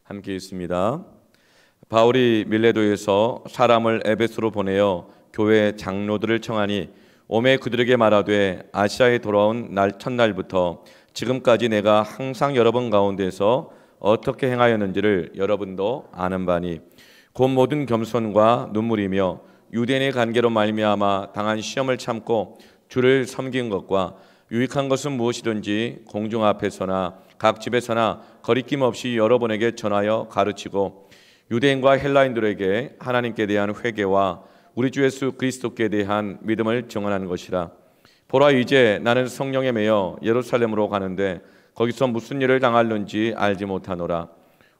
함께 있습니다. 바울이 밀레도에서 사람을 에베소로 보내어 교회 장로들을 청하니 오매 그들에게 말하되 아시아에 돌아온 첫날부터 지금까지 내가 항상 여러분 가운데서 어떻게 행하였는지를 여러분도 아는 바니 곧 모든 겸손과 눈물이며 유대인의 관계로 말미암아 당한 시험을 참고 주를 섬긴 것과 유익한 것은 무엇이든지 공중 앞에서나 각 집에서나 거리낌 없이 여러분에게 전하여 가르치고 유대인과 헬라인들에게 하나님께 대한 회개와 우리 주 예수 그리스도께 대한 믿음을 증언하는 것이라. 보라, 이제 나는 성령에 매여 예루살렘으로 가는데 거기서 무슨 일을 당할는지 알지 못하노라.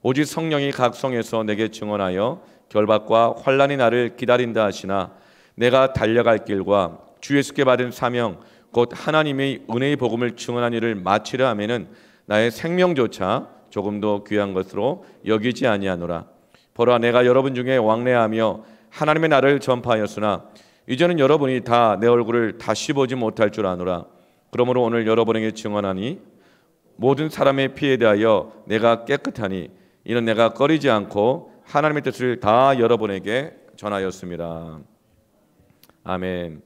오직 성령이 각 성에서 내게 증언하여 결박과 환난이 나를 기다린다 하시나 내가 달려갈 길과 주 예수께 받은 사명 곧 하나님의 은혜의 복음을 증언한 일을 마치려 하면은 나의 생명조차 조금도 귀한 것으로 여기지 아니하노라. 보라, 내가 여러분 중에 왕래하며 하나님의 나를 전파하였으나 이제는 여러분이 다 내 얼굴을 다시 보지 못할 줄 아노라. 그러므로 오늘 여러분에게 증언하니 모든 사람의 피에 대하여 내가 깨끗하니 이는 내가 꺼리지 않고 하나님의 뜻을 다 여러분에게 전하였습니다. 아멘.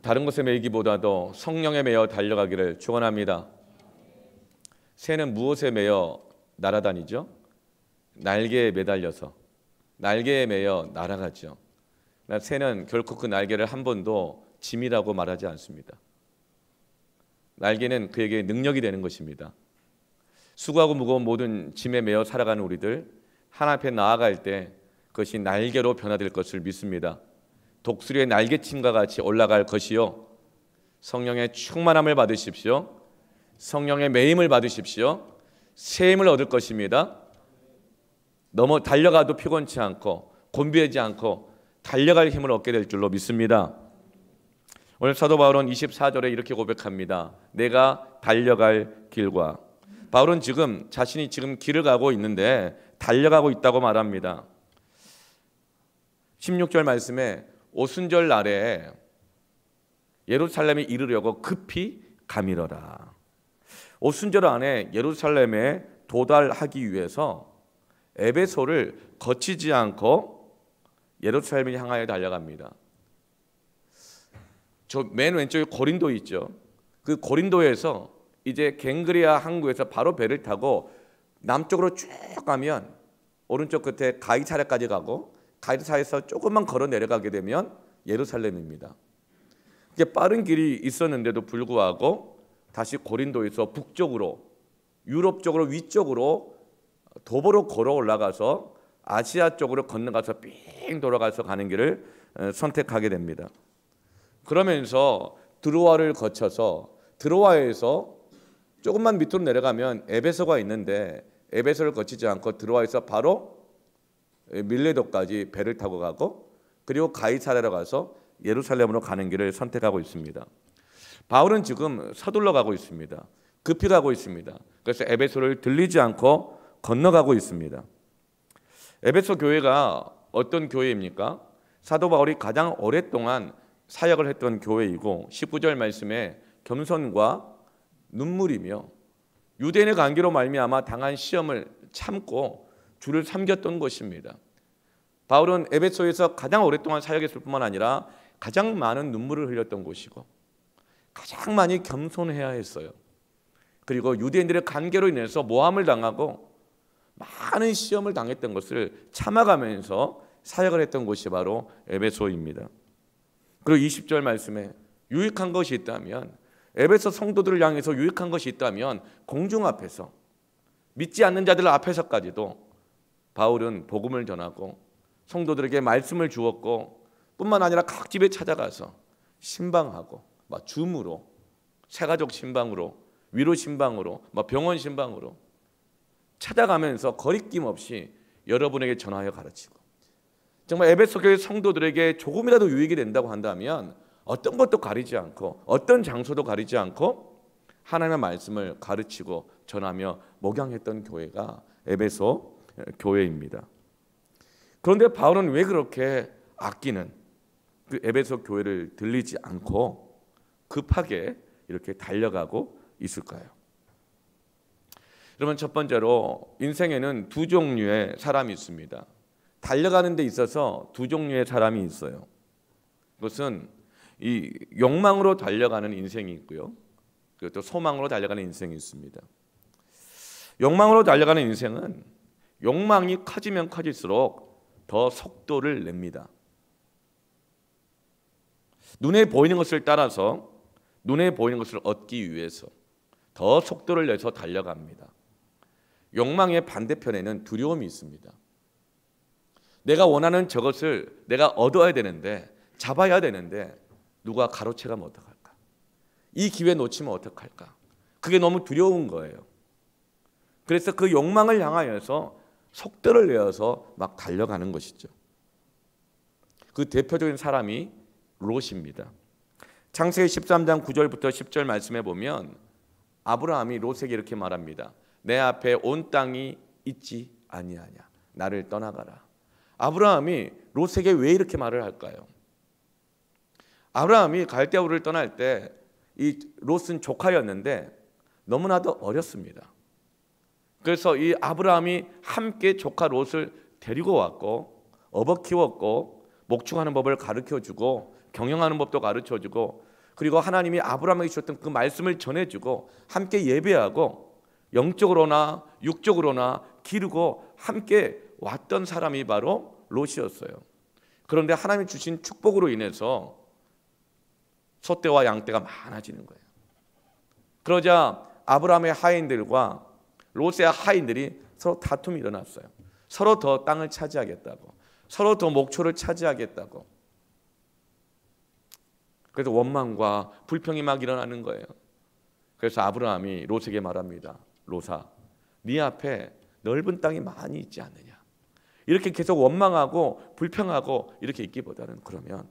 다른 것에 매이기보다도 성령에 매여 달려가기를 축원합니다. 새는 무엇에 매여 날아다니죠? 날개에 매달려서 날개에 매여 날아가죠. 새는 결코 그 날개를 한 번도 짐이라고 말하지 않습니다. 날개는 그에게 능력이 되는 것입니다. 수고하고 무거운 모든 짐에 매여 살아가는 우리들, 하나님 앞에 나아갈 때 그것이 날개로 변화될 것을 믿습니다. 독수리의 날개침과 같이 올라갈 것이요, 성령의 충만함을 받으십시오. 성령의 매임을 받으십시오. 새 힘을 얻을 것입니다. 너무 달려가도 피곤치 않고 곤비하지 않고 달려갈 힘을 얻게 될 줄로 믿습니다. 오늘 사도 바울은 24절에 이렇게 고백합니다. 내가 달려갈 길과. 바울은 자신이 지금 길을 가고 있는데 달려가고 있다고 말합니다. 16절 말씀에 오순절 날에 예루살렘에 이르려고 급히 가밀어라. 오순절 안에 예루살렘에 도달하기 위해서 에베소를 거치지 않고 예루살렘을 향하여 달려갑니다. 저 맨 왼쪽에 고린도 있죠. 그 고린도에서 이제 갱그리아 항구에서 바로 배를 타고 남쪽으로 쭉 가면 오른쪽 끝에 가이사랴까지 가고 가이사랴에서 조금만 걸어 내려가게 되면 예루살렘입니다. 이게 빠른 길이 있었는데도 불구하고 다시 고린도에서 북쪽으로 유럽 쪽으로 위쪽으로 도보로 걸어 올라가서 아시아 쪽으로 건너가서 삥 돌아가서 가는 길을 선택하게 됩니다. 그러면서 드로아를 거쳐서 드로아에서 조금만 밑으로 내려가면 에베소가 있는데 에베소를 거치지 않고 드로아에서 바로 밀레도까지 배를 타고 가고 그리고 가이사랴로 가서 예루살렘으로 가는 길을 선택하고 있습니다. 바울은 지금 서둘러 가고 있습니다. 급히 가고 있습니다. 그래서 에베소를 들리지 않고 건너가고 있습니다. 에베소 교회가 어떤 교회입니까? 사도 바울이 가장 오랫동안 사역을 했던 교회이고 19절 말씀에 겸손과 눈물이며 유대인의 관계로 말미암아 당한 시험을 참고 주를 섬겼던 것입니다. 바울은 에베소에서 가장 오랫동안 사역했을 뿐만 아니라 가장 많은 눈물을 흘렸던 곳이고 가장 많이 겸손해야 했어요. 그리고 유대인들의 관계로 인해서 모함을 당하고 많은 시험을 당했던 것을 참아가면서 사역을 했던 곳이 바로 에베소입니다. 그리고 20절 말씀에 유익한 것이 있다면 에베소 성도들을 향해서 유익한 것이 있다면 공중 앞에서 믿지 않는 자들 앞에서까지도 바울은 복음을 전하고 성도들에게 말씀을 주었고 뿐만 아니라 각 집에 찾아가서 신방하고 줌으로 새가족 신방으로 위로 신방으로 병원 신방으로 찾아가면서 거리낌 없이 여러분에게 전하여 가르치고 정말 에베소 교회 성도들에게 조금이라도 유익이 된다고 한다면 어떤 것도 가리지 않고 어떤 장소도 가리지 않고 하나님의 말씀을 가르치고 전하며 목양했던 교회가 에베소 교회입니다. 그런데 바울은 왜 그렇게 아끼는 그 에베소 교회를 들리지 않고 급하게 이렇게 달려가고 있을까요? 여러분, 첫 번째로 인생에는 두 종류의 사람이 있습니다. 달려가는 데 있어서 두 종류의 사람이 있어요. 그것은 이 욕망으로 달려가는 인생이 있고요, 그리고 또 소망으로 달려가는 인생이 있습니다. 욕망으로 달려가는 인생은 욕망이 커지면 커질수록 더 속도를 냅니다. 눈에 보이는 것을 따라서 눈에 보이는 것을 얻기 위해서 더 속도를 내서 달려갑니다. 욕망의 반대편에는 두려움이 있습니다. 내가 원하는 저것을 내가 얻어야 되는데, 잡아야 되는데 누가 가로채가면 어떡할까? 이 기회 놓치면 어떡할까? 그게 너무 두려운 거예요. 그래서 그 욕망을 향하여서 속도를 내어서 막 달려가는 것이죠. 그 대표적인 사람이 롯입니다. 창세기 13장 9절부터 10절 말씀해 보면 아브라함이 롯에게 이렇게 말합니다. 내 앞에 온 땅이 있지 아니하냐, 나를 떠나가라. 아브라함이 롯에게 왜 이렇게 말을 할까요? 아브라함이 갈대아우를 떠날 때 이 롯은 조카였는데 너무나도 어렸습니다. 그래서 이 아브라함이 함께 조카 롯을 데리고 왔고 업어 키웠고 목축하는 법을 가르쳐주고 경영하는 법도 가르쳐주고, 그리고 하나님이 아브라함에게 주셨던 그 말씀을 전해주고 함께 예배하고 영적으로나 육적으로나 기르고 함께 왔던 사람이 바로 롯이었어요. 그런데 하나님이 주신 축복으로 인해서 소떼와 양떼가 많아지는 거예요. 그러자 아브라함의 하인들과 롯의 하인들이 서로 다툼이 일어났어요. 서로 더 땅을 차지하겠다고, 서로 더 목초를 차지하겠다고. 그래서 원망과 불평이 막 일어나는 거예요. 그래서 아브라함이 롯에게 말합니다. 롯아, 네 앞에 넓은 땅이 많이 있지 않느냐. 이렇게 계속 원망하고 불평하고 이렇게 있기보다는 그러면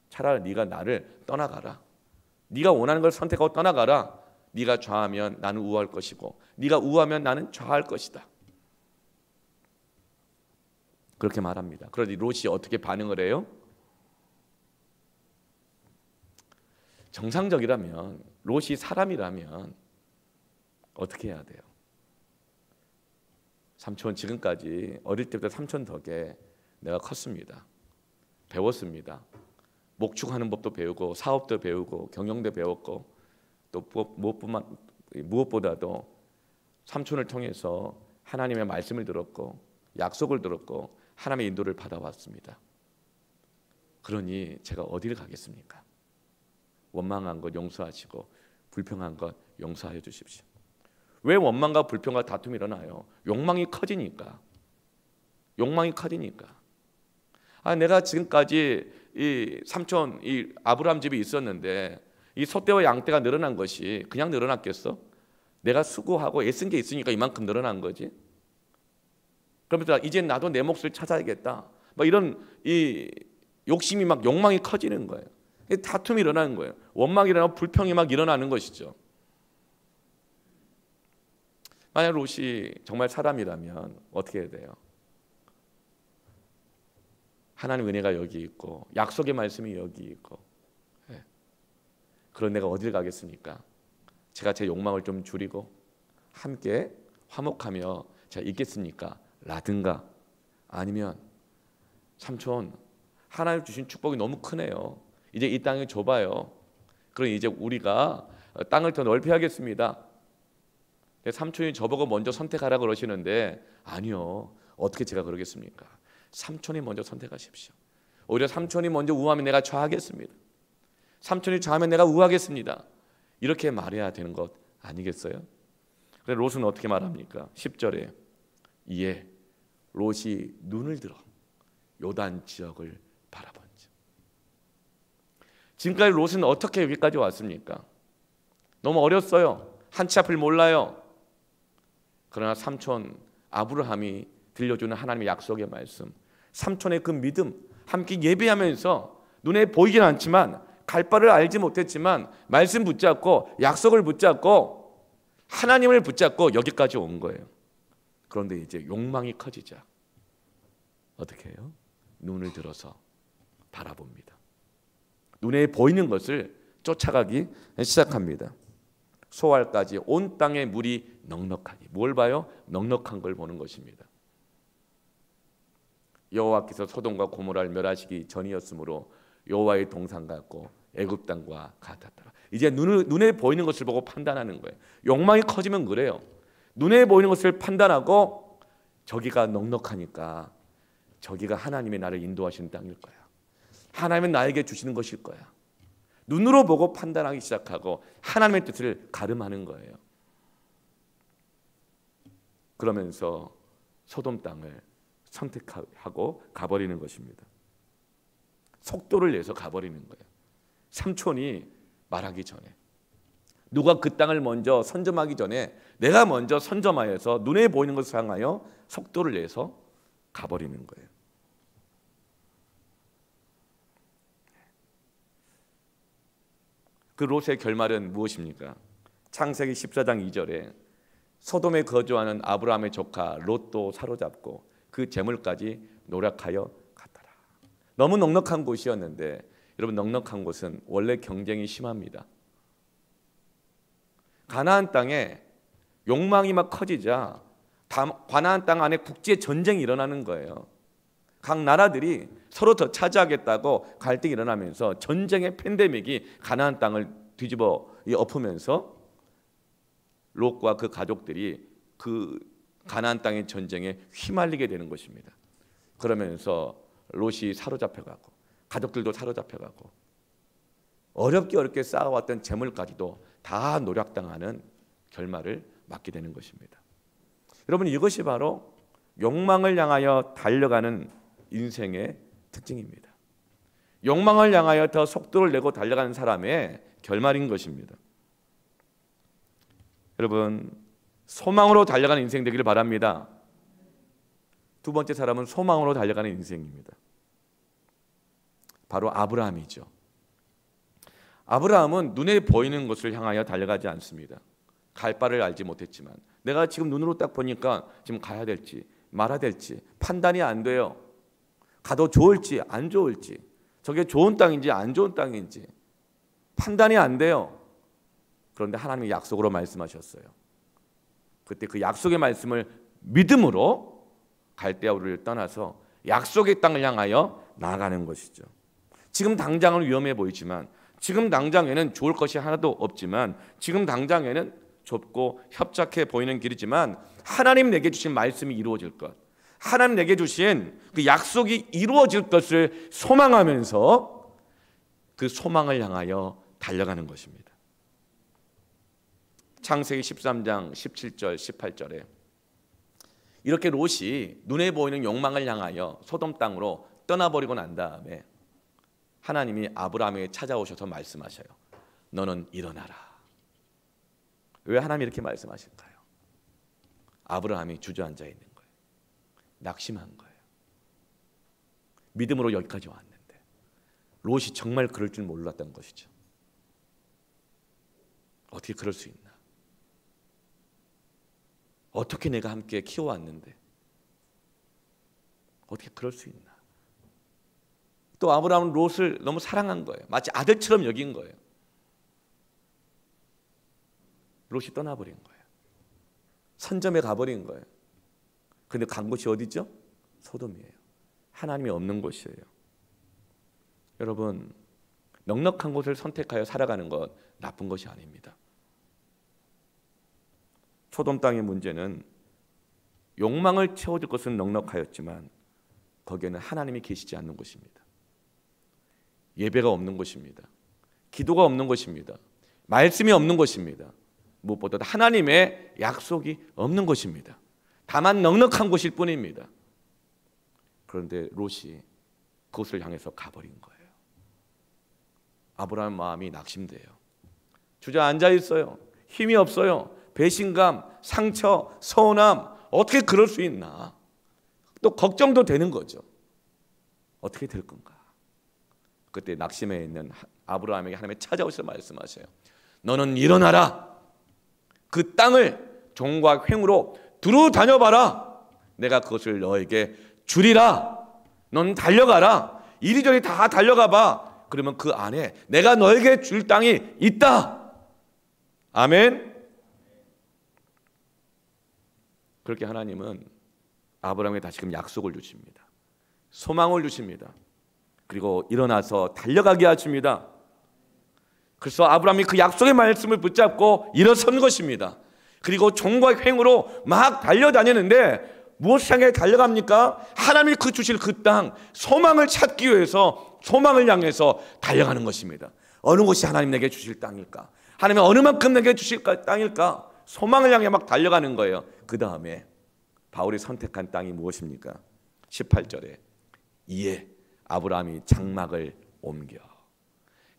차라리 네가 나를 떠나가라. 네가 원하는 걸 선택하고 떠나가라. 네가 좌하면 나는 우할 것이고 네가 우하면 나는 좌할 것이다. 그렇게 말합니다. 그러니 롯이 어떻게 반응을 해요? 정상적이라면, 롯이 사람이라면 어떻게 해야 돼요? 삼촌, 지금까지 어릴 때부터 삼촌 덕에 내가 컸습니다. 배웠습니다. 목축하는 법도 배우고 사업도 배우고 경영도 배웠고, 또 무엇보다도 삼촌을 통해서 하나님의 말씀을 들었고 약속을 들었고 하나님의 인도를 받아왔습니다. 그러니 제가 어디를 가겠습니까? 원망한 것 용서하시고 불평한 것 용서하여 주십시오. 왜 원망과 불평과 다툼이 일어나요? 욕망이 커지니까. 욕망이 커지니까. 내가 지금까지 이 삼촌, 이 아브라함 집에 있었는데 이 소떼와 양떼가 늘어난 것이 그냥 늘어났겠어? 내가 수고하고 애쓴 게 있으니까 이만큼 늘어난 거지. 그러면서 이제 나도 내 몫을 찾아야겠다. 막 이런 이 욕심이 막 욕망이 커지는 거예요. 다툼이 일어나는 거예요. 원망이 일어나고 불평이 막 일어나는 것이죠. 만약 롯이 정말 사람이라면 어떻게 해야 돼요? 하나님 은혜가 여기 있고 약속의 말씀이 여기 있고, 그런 내가 어딜 가겠습니까? 제가 제 욕망을 좀 줄이고 함께 화목하며 제가 있겠습니까? 라든가, 아니면 삼촌, 하나님 주신 축복이 너무 크네요. 이제 이 땅이 좁아요. 그러니 이제 우리가 땅을 더 넓혀야겠습니다. 삼촌이 저보고 먼저 선택하라 그러시는데, 아니요, 어떻게 제가 그러겠습니까? 삼촌이 먼저 선택하십시오. 오히려 삼촌이 먼저 우하면 내가 좌하겠습니다. 삼촌이 좌하면 내가 우하겠습니다. 이렇게 말해야 되는 것 아니겠어요? 그래서 롯은 어떻게 말합니까? 10절에 이에 롯이 눈을 들어 요단 지역을 바라본지. 지금까지 롯은 어떻게 여기까지 왔습니까? 너무 어렸어요. 한치 앞을 몰라요. 그러나 삼촌 아브라함이 들려주는 하나님의 약속의 말씀, 삼촌의 그 믿음, 함께 예배하면서 눈에 보이진 않지만, 갈 바를 알지 못했지만 말씀 붙잡고 약속을 붙잡고 하나님을 붙잡고 여기까지 온 거예요. 그런데 이제 욕망이 커지자 어떻게 해요? 눈을 들어서 바라봅니다. 눈에 보이는 것을 쫓아가기 시작합니다. 소알까지 온 땅의 물이 넉넉하니. 뭘 봐요? 넉넉한 걸 보는 것입니다. 여호와께서 소돔과 고모라를 멸하시기 전이었으므로 여호와의 동산 같고 애굽 땅과 같았더라. 이제 눈에 보이는 것을 보고 판단하는 거예요. 욕망이 커지면 그래요. 눈에 보이는 것을 판단하고 저기가 넉넉하니까 저기가 하나님의 나를 인도하시는 땅일 거야. 하나님은 나에게 주시는 것일 거야. 눈으로 보고 판단하기 시작하고 하나님의 뜻을 가름하는 거예요. 그러면서 소돔 땅을 선택하고 가버리는 것입니다. 속도를 내서 가버리는 거예요. 삼촌이 말하기 전에, 누가 그 땅을 먼저 선점하기 전에 내가 먼저 선점하여서 눈에 보이는 것을 향하여 속도를 내서 가버리는 거예요. 그 롯의 결말은 무엇입니까? 창세기 14장 2절에 소돔에 거주하는 아브라함의 조카 롯도 사로잡고 그 재물까지 노력하여 갔더라. 너무 넉넉한 곳이었는데, 여러분, 넉넉한 곳은 원래 경쟁이 심합니다. 가나안 땅에 욕망이 막 커지자 가나안 땅 안에 국제 전쟁이 일어나는 거예요. 각 나라들이 서로 더 차지하겠다고 갈등이 일어나면서 전쟁의 팬데믹이 가나안 땅을 뒤집어 엎으면서 롯과 그 가족들이 그 가나안 땅의 전쟁에 휘말리게 되는 것입니다. 그러면서 롯이 사로잡혀가고 가족들도 사로잡혀가고 어렵게 쌓아왔던 재물까지도 다 노략당하는 결말을 맞게 되는 것입니다. 여러분, 이것이 바로 욕망을 향하여 달려가는 인생의 특징입니다. 욕망을 향하여 더 속도를 내고 달려가는 사람의 결말인 것입니다. 여러분, 소망으로 달려가는 인생 되기를 바랍니다. 두 번째 사람은 소망으로 달려가는 인생입니다. 바로 아브라함이죠. 아브라함은 눈에 보이는 것을 향하여 달려가지 않습니다. 갈 바를 알지 못했지만 내가 지금 눈으로 딱 보니까 지금 가야 될지 말아야 될지 판단이 안 돼요. 가도 좋을지 안 좋을지, 저게 좋은 땅인지 안 좋은 땅인지 판단이 안 돼요. 그런데 하나님이 약속으로 말씀하셨어요. 그때 그 약속의 말씀을 믿음으로 갈대아 우르를 떠나서 약속의 땅을 향하여 나아가는 것이죠. 지금 당장은 위험해 보이지만, 지금 당장에는 좋을 것이 하나도 없지만, 지금 당장에는 좁고 협착해 보이는 길이지만 하나님 내게 주신 말씀이 이루어질 것, 하나님 내게 주신 그 약속이 이루어질 것을 소망하면서 그 소망을 향하여 달려가는 것입니다. 창세기 13장 17절 18절에 이렇게 롯이 눈에 보이는 욕망을 향하여 소돔 땅으로 떠나버리고 난 다음에 하나님이 아브라함에게 찾아오셔서 말씀하셔요. 너는 일어나라. 왜 하나님이 이렇게 말씀하실까요? 아브라함이 주저앉아 있는 거예요. 낙심한 거예요. 믿음으로 여기까지 왔는데 롯이 정말 그럴 줄 몰랐던 것이죠. 어떻게 그럴 수 있나? 어떻게 내가 함께 키워왔는데 어떻게 그럴 수 있나? 또 아브라함은 롯을 너무 사랑한 거예요. 마치 아들처럼 여긴 거예요. 롯이 떠나버린 거예요. 선점에 가버린 거예요. 근데 간 곳이 어디죠? 소돔이에요. 하나님이 없는 곳이에요. 여러분, 넉넉한 곳을 선택하여 살아가는 것 나쁜 것이 아닙니다. 소돔 땅의 문제는 욕망을 채워줄 것은 넉넉하였지만 거기에는 하나님이 계시지 않는 곳입니다. 예배가 없는 곳입니다. 기도가 없는 곳입니다. 말씀이 없는 곳입니다. 무엇보다 하나님의 약속이 없는 곳입니다. 다만 넉넉한 곳일 뿐입니다. 그런데 롯이 그곳을 향해서 가버린 거예요. 아브라함 마음이 낙심돼요. 주저앉아 있어요. 힘이 없어요. 배신감, 상처, 서운함, 어떻게 그럴 수 있나? 또 걱정도 되는 거죠. 어떻게 될 건가? 그때 낙심해 있는 아브라함에게 하나님이 찾아오셔서 말씀하셔요. 너는 일어나라. 그 땅을 종과 횡으로 두루 다녀봐라. 내가 그것을 너에게 주리라. 넌 달려가라. 이리저리 다 달려가봐. 그러면 그 안에 내가 너에게 줄 땅이 있다. 아멘. 그렇게 하나님은 아브라함에게 다시금 약속을 주십니다. 소망을 주십니다. 그리고 일어나서 달려가게 하십니다. 그래서 아브라함이 그 약속의 말씀을 붙잡고 일어선 것입니다. 그리고 종과 횡으로 막 달려다니는데 무엇을 향해 달려갑니까? 하나님이 그 주실 그 땅, 소망을 찾기 위해서 소망을 향해서 달려가는 것입니다. 어느 곳이 하나님 내게 주실 땅일까? 하나님이 어느 만큼 내게 주실 땅일까? 소망을 향해 막 달려가는 거예요. 그 다음에 바울이 선택한 땅이 무엇입니까? 18절에 이에 아브라함이 장막을 옮겨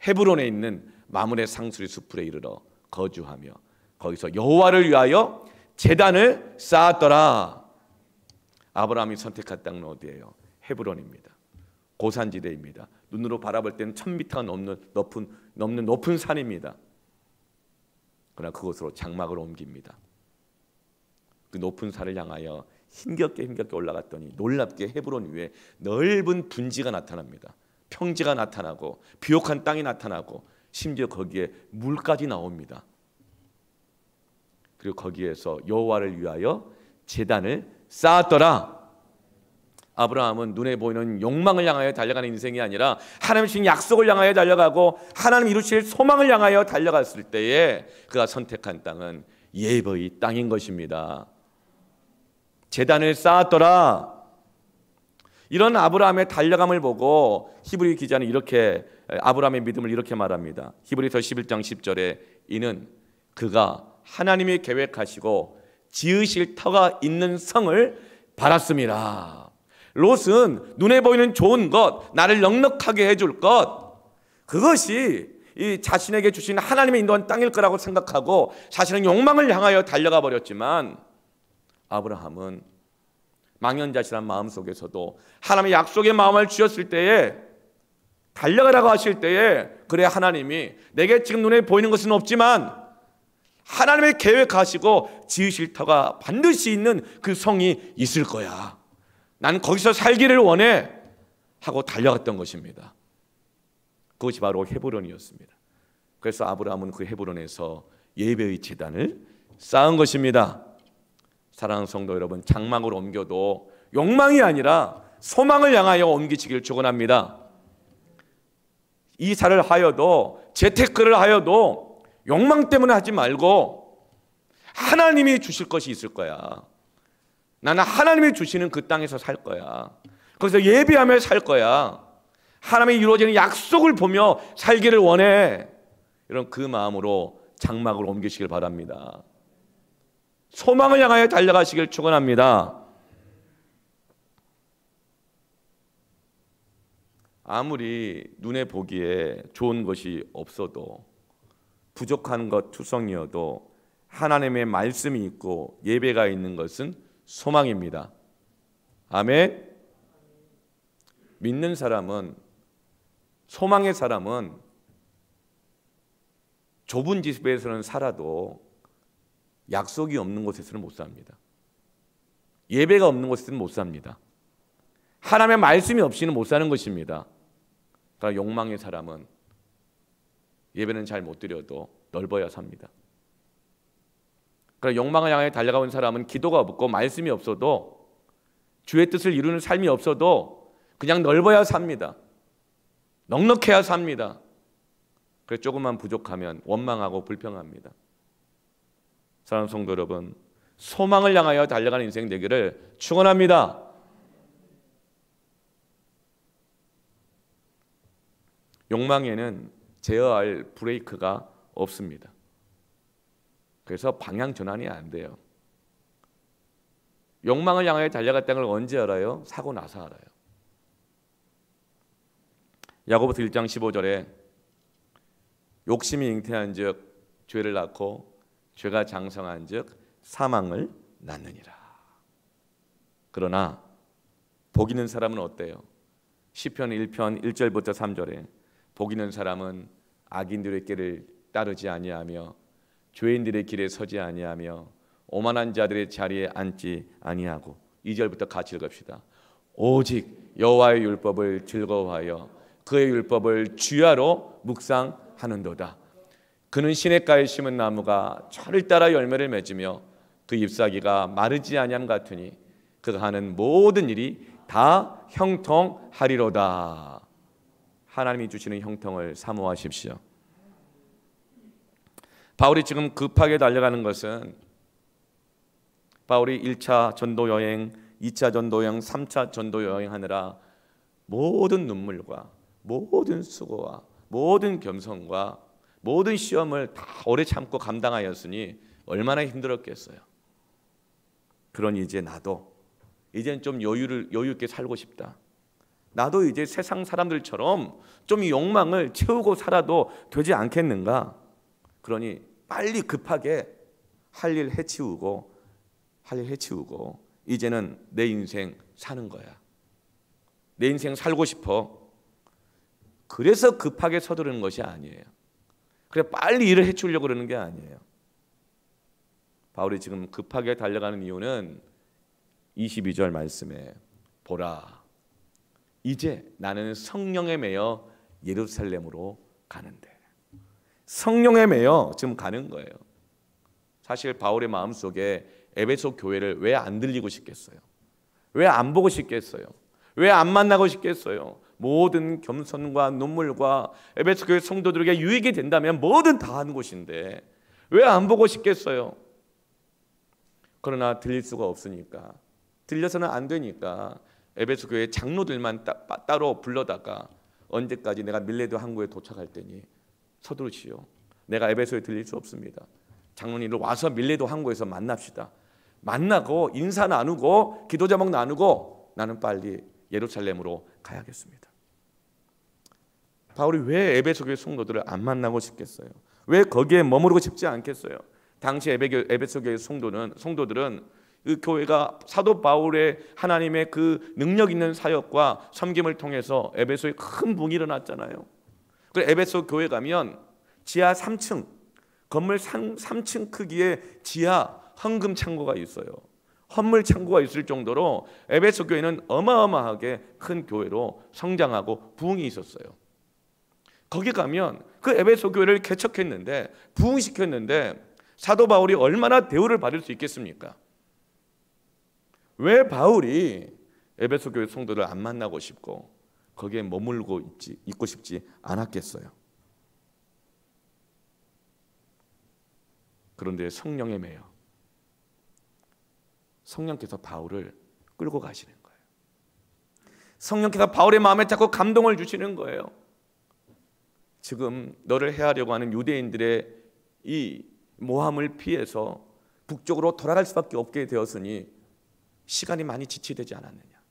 헤브론에 있는 마므레 상수리 숲에 이르러 거주하며 거기서 여호와를 위하여 제단을 쌓았더라. 아브라함이 선택한 땅은 어디예요? 헤브론입니다. 고산지대입니다. 눈으로 바라볼 때는 1000m가 넘는 높은 산입니다. 그러나 그곳으로 장막을 옮깁니다. 그 높은 산을 향하여 힘겹게 올라갔더니 놀랍게 헤브론 위에 넓은 분지가 나타납니다. 평지가 나타나고 비옥한 땅이 나타나고 심지어 거기에 물까지 나옵니다. 그리고 거기에서 여호와를 위하여 제단을 쌓았더라. 아브라함은 눈에 보이는 욕망을 향하여 달려가는 인생이 아니라 하나님의 주신 약속을 향하여 달려가고 하나님 이루실 소망을 향하여 달려갔을 때에 그가 선택한 땅은 예배의 땅인 것입니다. 제단을 쌓았더라. 이런 아브라함의 달려감을 보고 히브리 기자는 이렇게 아브라함의 믿음을 이렇게 말합니다. 히브리서 11장 10절에 이는 그가 하나님이 계획하시고 지으실 터가 있는 성을 바랐습니다. 롯은 눈에 보이는 좋은 것, 나를 넉넉하게 해줄 것, 그것이 이 자신에게 주신 하나님의 인도한 땅일 거라고 생각하고 자신의 욕망을 향하여 달려가 버렸지만 아브라함은 망연자실한 마음 속에서도 하나님의 약속의 마음을 주셨을 때에 달려가라고 하실 때에 그래 하나님이 내게 지금 눈에 보이는 것은 없지만 하나님의 계획하시고 지으실 터가 반드시 있는 그 성이 있을 거야. 나는 거기서 살기를 원해 하고 달려갔던 것입니다. 그것이 바로 헤브론이었습니다. 그래서 아브라함은 그 헤브론에서 예배의 제단을 쌓은 것입니다. 사랑하는 성도 여러분, 장막을 옮겨도 욕망이 아니라 소망을 향하여 옮기시길 축원합니다. 이사를 하여도 재테크를 하여도 욕망 때문에 하지 말고 하나님이 주실 것이 있을 거야. 나는 하나님이 주시는 그 땅에서 살 거야. 거기서 예배하며 살 거야. 하나님이 이루어지는 약속을 보며 살기를 원해. 이런 그 마음으로 장막을 옮기시길 바랍니다. 소망을 향하여 달려가시길 축원합니다. 아무리 눈에 보기에 좋은 것이 없어도 부족한 것 투성이어도 하나님의 말씀이 있고 예배가 있는 것은 소망입니다. 아멘. 믿는 사람은, 소망의 사람은 좁은 집에서는 살아도 약속이 없는 곳에서는 못 삽니다. 예배가 없는 곳에서는 못 삽니다. 하나님의 말씀이 없이는 못 사는 것입니다. 그러나 욕망의 사람은 예배는 잘 못 드려도 넓어야 삽니다. 그러나 욕망을 향해 달려가는 사람은 기도가 없고 말씀이 없어도 주의 뜻을 이루는 삶이 없어도 그냥 넓어야 삽니다. 넉넉해야 삽니다. 그래서 조금만 부족하면 원망하고 불평합니다. 사랑하는 성도 여러분, 소망을 향하여 달려가는 인생 되기를 축원합니다. 욕망에는 제어할 브레이크가 없습니다. 그래서 방향 전환이 안 돼요. 욕망을 향하여 달려갔다는 걸 언제 알아요? 사고 나서 알아요. 야고보서 1장 15절에 욕심이 잉태한 즉 죄를 낳고 죄가 장성한 즉 사망을 낳느니라. 그러나 복 있는 사람은 어때요? 시편 1편 1절부터 3절에 복 있는 사람은 악인들의 길을 따르지 아니하며 죄인들의 길에 서지 아니하며 오만한 자들의 자리에 앉지 아니하고 2절부터 같이 읽읍시다. 오직 여호와의 율법을 즐거워하여 그의 율법을 주야로 묵상하는도다. 그는 시냇가에 심은 나무가 철을 따라 열매를 맺으며 그 잎사귀가 마르지 아니함 같으니 그가 하는 모든 일이 다 형통하리로다. 하나님이 주시는 형통을 사모하십시오. 바울이 지금 급하게 달려가는 것은 바울이 1차 전도 여행, 2차 전도 여행, 3차 전도 여행하느라 모든 눈물과 모든 수고와 모든 겸손과 모든 시험을 다 오래 참고 감당하였으니 얼마나 힘들었겠어요. 그러니 이제 나도 이제는 좀 여유 있게 살고 싶다. 나도 이제 세상 사람들처럼 좀 욕망을 채우고 살아도 되지 않겠는가? 그러니 빨리 급하게 할 일 해치우고 이제는 내 인생 사는 거야. 내 인생 살고 싶어. 그래서 급하게 서두르는 것이 아니에요. 그래 빨리 일을 해치우려고 그러는 게 아니에요. 바울이 지금 급하게 달려가는 이유는 22절 말씀에 보라, 이제 나는 성령에 매여 예루살렘으로 가는데. 성령에 매여 지금 가는 거예요. 사실 바울의 마음속에 에베소 교회를 왜 안 들리고 싶겠어요? 왜 안 보고 싶겠어요? 왜 안 만나고 싶겠어요? 모든 겸손과 눈물과 에베소 교회 성도들에게 유익이 된다면 뭐든 다 하는 곳인데 왜 안 보고 싶겠어요? 그러나 들릴 수가 없으니까, 들려서는 안 되니까 에베소 교회 장로들만 따로 불러다가 언제까지 내가 밀레도 항구에 도착할 때니 서두르시오. 내가 에베소에 들릴 수 없습니다. 장로님들 와서 밀레도 항구에서 만납시다. 만나고 인사 나누고 기도 제목 나누고 나는 빨리 예루살렘으로 가야겠습니다. 바울이 왜 에베소 교회 성도들을 안 만나고 싶겠어요? 왜 거기에 머무르고 싶지 않겠어요? 당시 에베소 교회 성도들은 그 교회가 사도 바울의 하나님의 그 능력 있는 사역과 섬김을 통해서 에베소에 큰 붕이 일어났잖아요. 그래서 에베소 교회 가면 지하 3층, 건물 3층 크기의 지하 헌금 창고가 있어요. 헌물 창고가 있을 정도로 에베소 교회는 어마어마하게 큰 교회로 성장하고 부흥이 있었어요. 거기 가면 그 에베소 교회를 개척했는데 부흥시켰는데 사도 바울이 얼마나 대우를 받을 수 있겠습니까? 왜 바울이 에베소 교회 성도를 안 만나고 싶고 거기에 머물고 있고 싶지 않았겠어요? 그런데 성령에 매여 성령께서 바울을 끌고 가시는 거예요. 성령께서 바울의 마음에 자꾸 감동을 주시는 거예요. 지금 너를 해하려고 하는 유대인들의 이 모함을 피해서 북쪽으로 돌아갈 수밖에 없게 되었으니 시간이 많이 지체되지 않았느냐.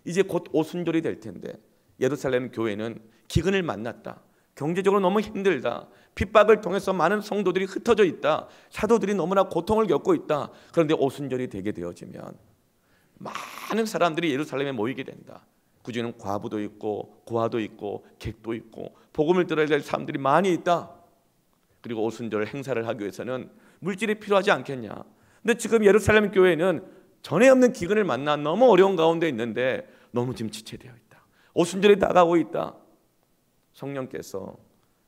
이제 곧 오순절이 될 텐데 예루살렘 교회는 기근을 만났다. 경제적으로 너무 힘들다. 핍박을 통해서 많은 성도들이 흩어져 있다. 사도들이 너무나 고통을 겪고 있다. 그런데 오순절이 되게 되어지면 많은 사람들이 예루살렘에 모이게 된다. 그중에는 과부도 있고 고아도 있고 객도 있고 복음을 들어야 될 사람들이 많이 있다. 그리고 오순절 행사를 하기 위해서는 물질이 필요하지 않겠냐. 근데 지금 예루살렘 교회는 전에 없는 기근을 만나 너무 어려운 가운데 있는데 너무 지금 지체되어 있다. 오순절이 다가오고 있다. 성령께서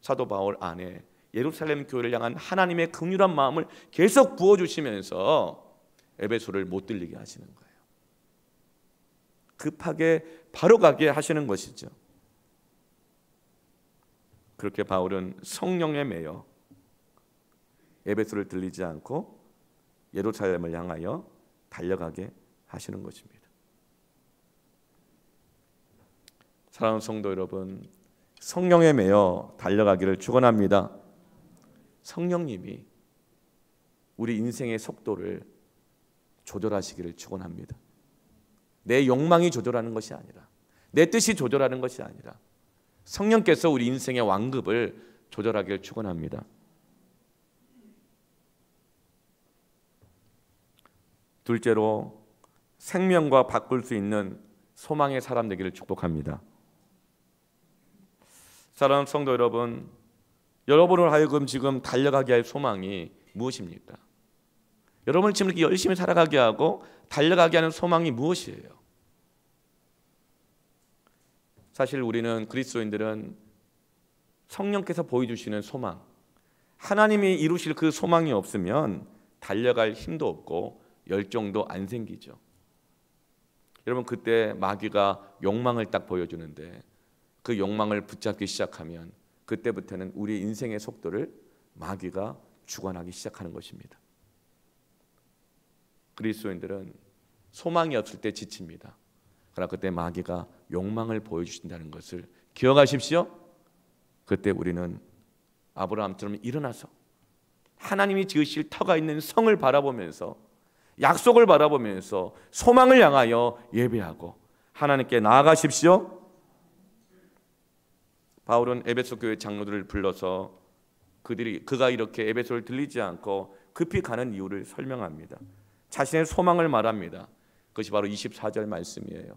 사도 바울 안에 예루살렘 교회를 향한 하나님의 긍휼한 마음을 계속 부어주시면서 에베소를 못 들리게 하시는 거예요. 급하게 바로 가게 하시는 것이죠. 그렇게 바울은 성령에 매여 에베소를 들리지 않고 예루살렘을 향하여 달려가게 하시는 것입니다. 사랑하는 성도 여러분, 성령에 매여 달려가기를 축원합니다. 성령님이 우리 인생의 속도를 조절하시기를 축원합니다. 내 욕망이 조절하는 것이 아니라, 내 뜻이 조절하는 것이 아니라 성령께서 우리 인생의 완급을 조절하기를 축원합니다. 둘째로 생명과 바꿀 수 있는 소망의 사람 되기를 축복합니다. 사랑하는 성도 여러분, 여러분을 하여금 지금 달려가게 할 소망이 무엇입니까? 여러분을 지금 이렇게 열심히 살아가게 하고 달려가게 하는 소망이 무엇이에요? 사실 우리는 그리스도인들은 성령께서 보여주시는 소망, 하나님이 이루실 그 소망이 없으면 달려갈 힘도 없고 열정도 안 생기죠. 여러분, 그때 마귀가 욕망을 딱 보여주는데 그 욕망을 붙잡기 시작하면 그때부터는 우리 인생의 속도를 마귀가 주관하기 시작하는 것입니다. 그리스도인들은 소망이 없을 때 지칩니다. 그러나 그때 마귀가 욕망을 보여주신다는 것을 기억하십시오. 그때 우리는 아브라함처럼 일어나서 하나님이 지으실 터가 있는 성을 바라보면서 약속을 바라보면서 소망을 향하여 예배하고 하나님께 나아가십시오. 바울은 에베소 교회 장로들을 불러서 그가 이렇게 에베소를 들리지 않고 급히 가는 이유를 설명합니다. 자신의 소망을 말합니다. 그것이 바로 24절 말씀이에요.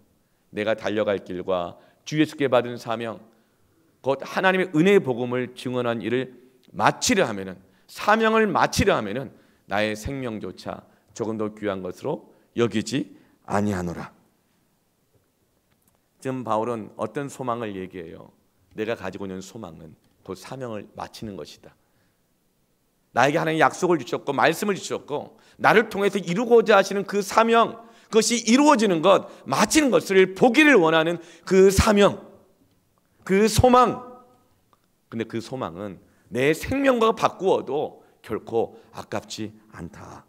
내가 달려갈 길과 주 예수께 받은 사명, 곧 하나님의 은혜의 복음을 증언한 일을 마치려 하면은, 사명을 마치려 하면은 나의 생명조차 조금 더 귀한 것으로 여기지 아니하노라. 지금 바울은 어떤 소망을 얘기해요? 내가 가지고 있는 소망은 곧 사명을 마치는 것이다. 나에게 하나님 약속을 주셨고 말씀을 주셨고 나를 통해서 이루고자 하시는 그 사명, 그것이 이루어지는 것, 마치는 것을 보기를 원하는 그 사명, 그 소망. 근데 그 소망은 내 생명과 바꾸어도 결코 아깝지 않다.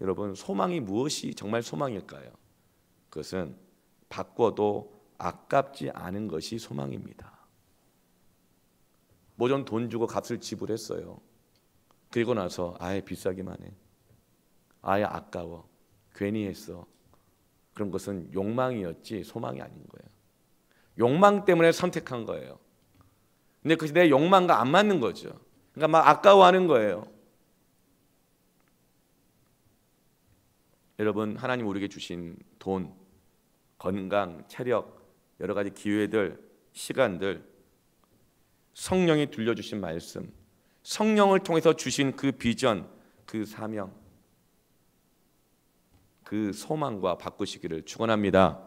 여러분, 소망이 무엇이 정말 소망일까요? 그것은 바꿔도 아깝지 않은 것이 소망입니다. 뭐 좀 돈 주고 값을 지불했어요. 그리고 나서 아예 비싸기만 해. 아예 아까워. 괜히 했어. 그런 것은 욕망이었지 소망이 아닌 거예요. 욕망 때문에 선택한 거예요. 근데 그것이 내 욕망과 안 맞는 거죠. 그러니까 막 아까워하는 거예요. 여러분, 하나님 우리에게 주신 돈, 건강, 체력, 여러 가지 기회들, 시간들, 성령이 들려주신 말씀, 성령을 통해서 주신 그 비전, 그 사명, 그 소망과 바꾸시기를 축원합니다.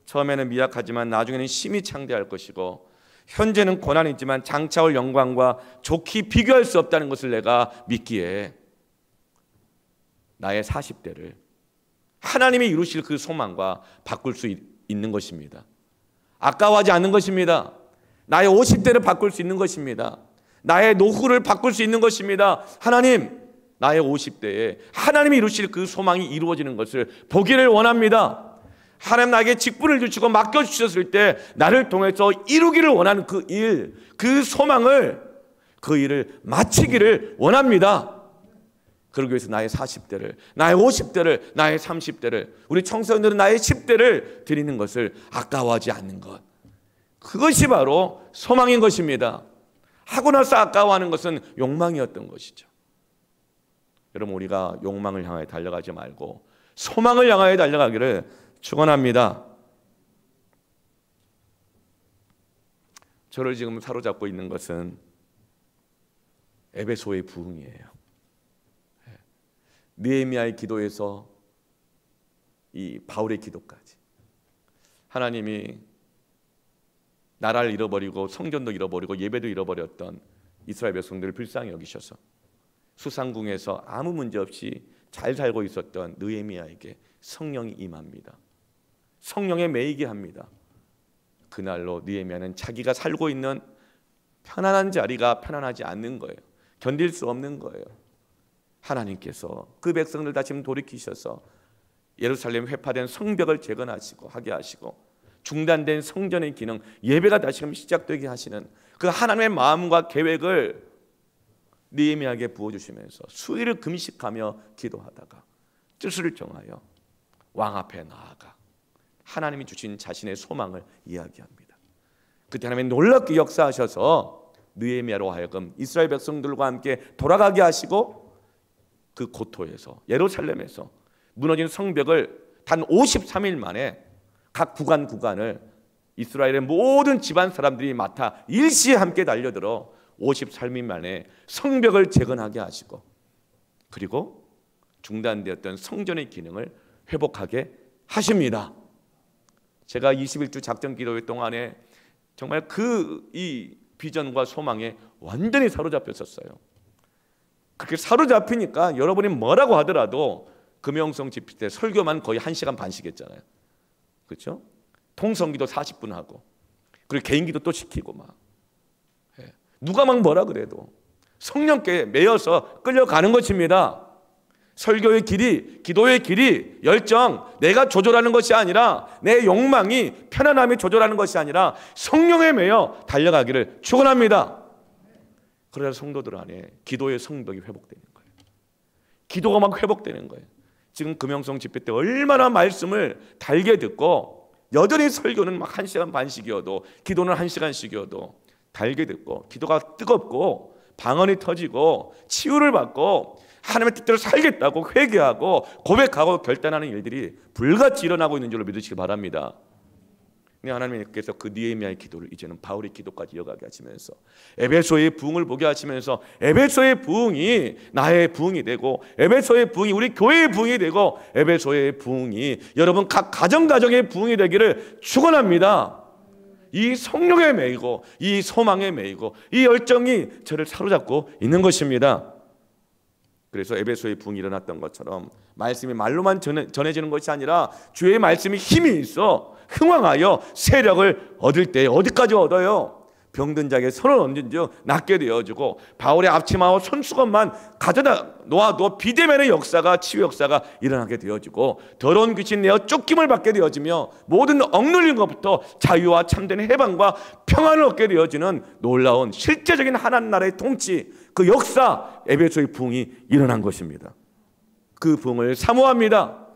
처음에는 미약하지만 나중에는 심히 창대할 것이고 현재는 고난이지만 장차 올 영광과 좋게 비교할 수 없다는 것을 내가 믿기에 나의 40대를 하나님이 이루실 그 소망과 바꿀 수 있는 것입니다. 아까워하지 않는 것입니다. 나의 50대를 바꿀 수 있는 것입니다. 나의 노후를 바꿀 수 있는 것입니다. 하나님, 나의 50대에 하나님이 이루실 그 소망이 이루어지는 것을 보기를 원합니다. 하나님 나에게 직분을 주시고 맡겨주셨을 때 나를 통해서 이루기를 원하는 그 일, 그 소망을, 그 일을 마치기를 원합니다. 그러기 위해서 나의 40대를, 나의 50대를, 나의 30대를, 우리 청소년들은 나의 10대를 드리는 것을 아까워하지 않는 것, 그것이 바로 소망인 것입니다. 하고 나서 아까워하는 것은 욕망이었던 것이죠. 여러분, 우리가 욕망을 향하여 달려가지 말고 소망을 향하여 달려가기를 축원합니다. 저를 지금 사로잡고 있는 것은 에베소의 부흥이에요. 느헤미야의 기도에서 이 바울의 기도까지, 하나님이 나라를 잃어버리고 성전도 잃어버리고 예배도 잃어버렸던 이스라엘 백성들을 불쌍히 여기셔서 수상궁에서 아무 문제 없이 잘 살고 있었던 느헤미야에게 성령이 임합니다. 성령에 매이게 합니다. 그날로 느헤미야는 자기가 살고 있는 편안한 자리가 편안하지 않는 거예요. 견딜 수 없는 거예요. 하나님께서 그 백성들 다시 돌이키셔서 예루살렘 회파된 성벽을 재건하시고 하게 하시고 중단된 성전의 기능, 예배가 다시금 시작되게 하시는 그 하나님의 마음과 계획을 느헤미야에게 부어주시면서 수일을 금식하며 기도하다가 뜻을 정하여 왕 앞에 나아가 하나님이 주신 자신의 소망을 이야기합니다. 그때 하나님이 놀랍게 역사하셔서 느헤미야로 하여금 이스라엘 백성들과 함께 돌아가게 하시고 그 고토에서, 예루살렘에서 무너진 성벽을 단 53일 만에 각 구간을 이스라엘의 모든 집안 사람들이 맡아 일시에 함께 달려들어 53일 만에 성벽을 재건하게 하시고, 그리고 중단되었던 성전의 기능을 회복하게 하십니다. 제가 21주 작전 기도회 동안에 정말 이 비전과 소망에 완전히 사로잡혔었어요. 그렇게 사로잡히니까 여러분이 뭐라고 하더라도 금영성 집회 때 설교만 거의 1시간 반씩 했잖아요. 그렇죠? 통성기도 40분 하고, 그리고 개인기도 또 시키고 막. 누가 막 뭐라 그래도 성령께 매여서 끌려가는 것입니다. 설교의 길이, 기도의 길이, 열정, 내가 조절하는 것이 아니라, 내 욕망이, 편안함이 조절하는 것이 아니라 성령에 매여 달려가기를 축원합니다. 그래서 성도들 안에 기도의 성벽이 회복되는 거예요. 기도가 막 회복되는 거예요. 지금 금영성 집회 때 얼마나 말씀을 달게 듣고, 여전히 설교는 막 1시간 반씩이어도, 기도는 1시간씩이어도 달게 듣고, 기도가 뜨겁고 방언이 터지고 치유를 받고 하나님의 뜻대로 살겠다고 회개하고 고백하고 결단하는 일들이 불같이 일어나고 있는 줄로 믿으시기 바랍니다. 하나님께서 그 느헤미야의 기도를 이제는 바울의 기도까지 이어가게 하시면서, 에베소의 부흥을 보게 하시면서, 에베소의 부흥이 나의 부흥이 되고, 에베소의 부흥이 우리 교회의 부흥이 되고, 에베소의 부흥이 여러분 각 가정의 부흥이 되기를 축원합니다. 이 성령에 매이고, 이 소망에 매이고, 이 열정이 저를 사로잡고 있는 것입니다. 그래서 에베소의 부흥이 일어났던 것처럼 말씀이 말로만 전해지는 것이 아니라 주의 말씀이 힘이 있어 흥왕하여 세력을 얻을 때, 어디까지 얻어요? 병든 자에게 손을 얹은즉 낫게 되어주고, 바울의 앞치마와 손수건만 가져다 놓아도 비대면의 역사가, 치유 역사가 일어나게 되어지고, 더러운 귀신 내어 쫓김을 받게 되어지며 모든 억눌린 것부터 자유와 참된 해방과 평안을 얻게 되어지는 놀라운 실제적인 하나님 나라의 통치, 그 역사, 에베소의 부흥이 일어난 것입니다. 그 부흥을 사모합니다.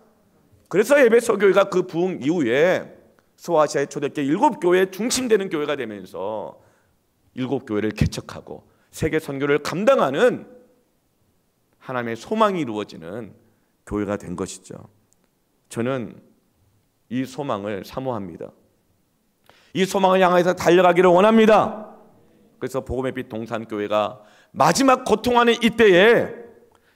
그래서 에베소 교회가 그 부흥 이후에 소아시아의 초대교회 7교회의 중심되는 교회가 되면서 7교회를 개척하고 세계 선교를 감당하는 하나님의 소망이 이루어지는 교회가 된 것이죠. 저는 이 소망을 사모합니다. 이 소망을 향해서 달려가기를 원합니다. 그래서 복음의 빛 동산교회가 마지막 고통하는 이때에